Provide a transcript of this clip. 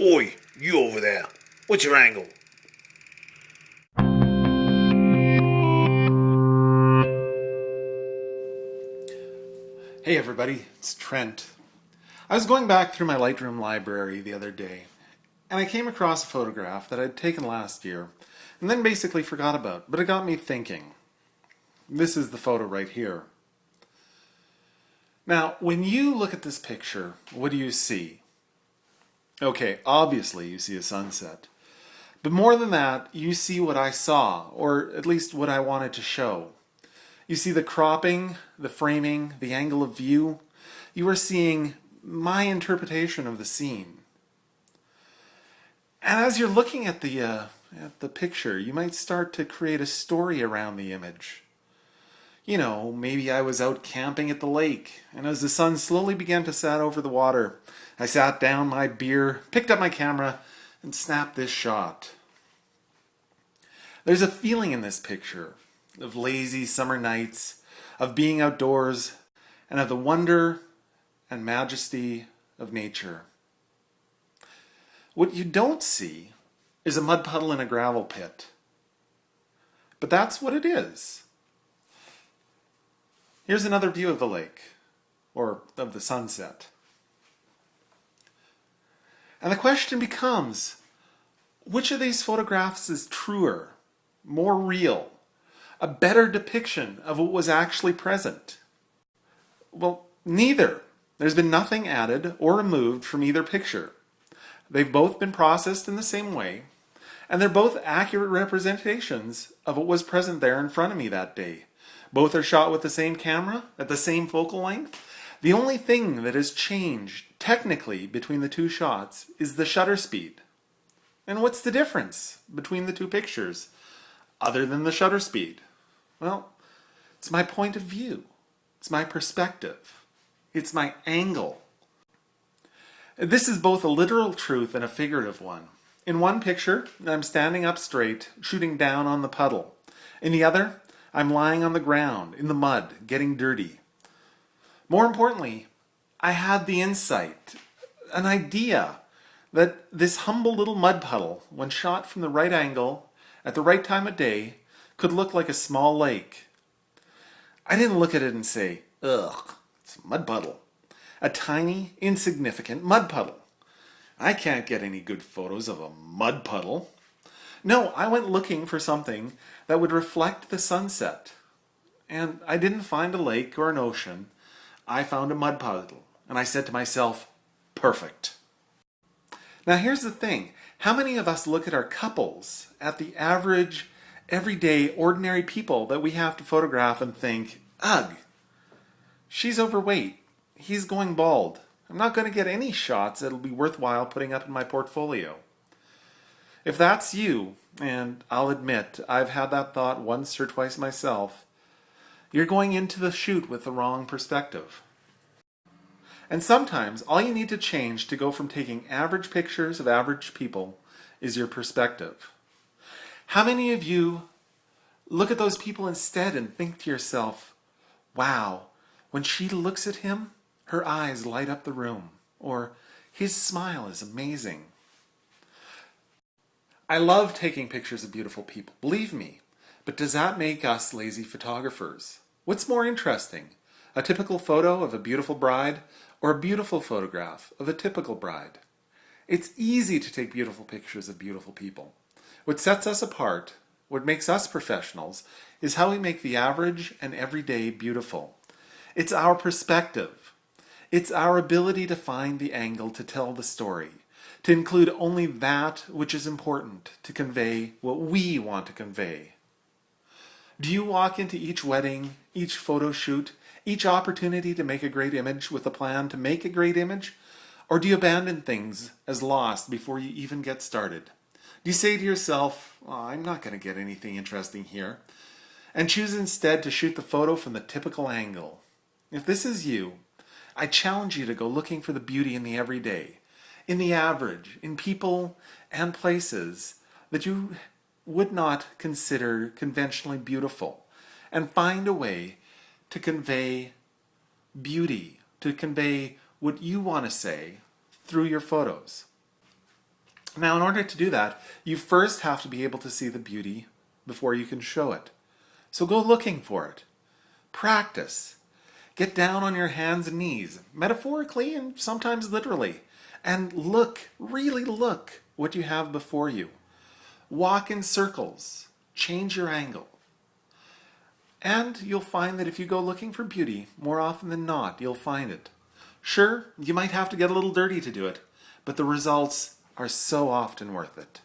Oi, you over there. What's your angle? Hey everybody, it's Trent. I was going back through my Lightroom library the other day, and I came across a photograph that I'd taken last year, and then basically forgot about, but it got me thinking. This is the photo right here. Now, when you look at this picture, what do you see? Okay, obviously you see a sunset. But more than that, you see what I saw, or at least what I wanted to show. You see the cropping, the framing, the angle of view. You are seeing my interpretation of the scene. And as you're looking at the picture, you might start to create a story around the image. You know, maybe I was out camping at the lake, and as the sun slowly began to set over the water, I sat down my beer, picked up my camera, and snapped this shot. There's a feeling in this picture of lazy summer nights, of being outdoors, and of the wonder and majesty of nature. What you don't see is a mud puddle in a gravel pit. But that's what it is. Here's another view of the lake, or of the sunset. And the question becomes, which of these photographs is truer, more real, a better depiction of what was actually present? Well, neither. There's been nothing added or removed from either picture. They've both been processed in the same way, and they're both accurate representations of what was present there in front of me that day. Both are shot with the same camera, at the same focal length. The only thing that has changed technically between the two shots is the shutter speed. And what's the difference between the two pictures, other than the shutter speed? Well, it's my point of view. It's my perspective. It's my angle. This is both a literal truth and a figurative one. In one picture, I'm standing up straight, shooting down on the puddle. In the other, I'm lying on the ground, in the mud, getting dirty. More importantly, I had the insight, an idea, that this humble little mud puddle, when shot from the right angle, at the right time of day, could look like a small lake. I didn't look at it and say, ugh, it's a mud puddle. A tiny, insignificant mud puddle. I can't get any good photos of a mud puddle. No, I went looking for something that would reflect the sunset. And I didn't find a lake or an ocean. I found a mud puddle. And I said to myself, perfect. Now here's the thing. How many of us look at our couples, at the average, everyday, ordinary people that we have to photograph and think, ugh, she's overweight. He's going bald. I'm not going to get any shots that'll be worthwhile putting up in my portfolio. If that's you, and I'll admit I've had that thought once or twice myself, you're going into the shoot with the wrong perspective. And sometimes all you need to change to go from taking average pictures of average people is your perspective. How many of you look at those people instead and think to yourself, wow, when she looks at him, her eyes light up the room, or his smile is amazing. I love taking pictures of beautiful people, believe me, but does that make us lazy photographers? What's more interesting, a typical photo of a beautiful bride or a beautiful photograph of a typical bride? It's easy to take beautiful pictures of beautiful people. What sets us apart, what makes us professionals, is how we make the average and everyday beautiful. It's our perspective. It's our ability to find the angle to tell the story, to include only that which is important, to convey what we want to convey. Do you walk into each wedding, each photo shoot, each opportunity to make a great image with a plan to make a great image? Or do you abandon things as lost before you even get started? Do you say to yourself, oh, I'm not going to get anything interesting here, and choose instead to shoot the photo from the typical angle? If this is you, I challenge you to go looking for the beauty in the everyday, in the average, in people and places that you would not consider conventionally beautiful, and find a way to convey beauty, to convey what you want to say through your photos. Now, in order to do that, you first have to be able to see the beauty before you can show it. So go looking for it. Practice. Get down on your hands and knees, metaphorically and sometimes literally, and look, really look what you have before you. Walk in circles. Change your angle. And you'll find that if you go looking for beauty, more often than not, you'll find it. Sure, you might have to get a little dirty to do it, but the results are so often worth it.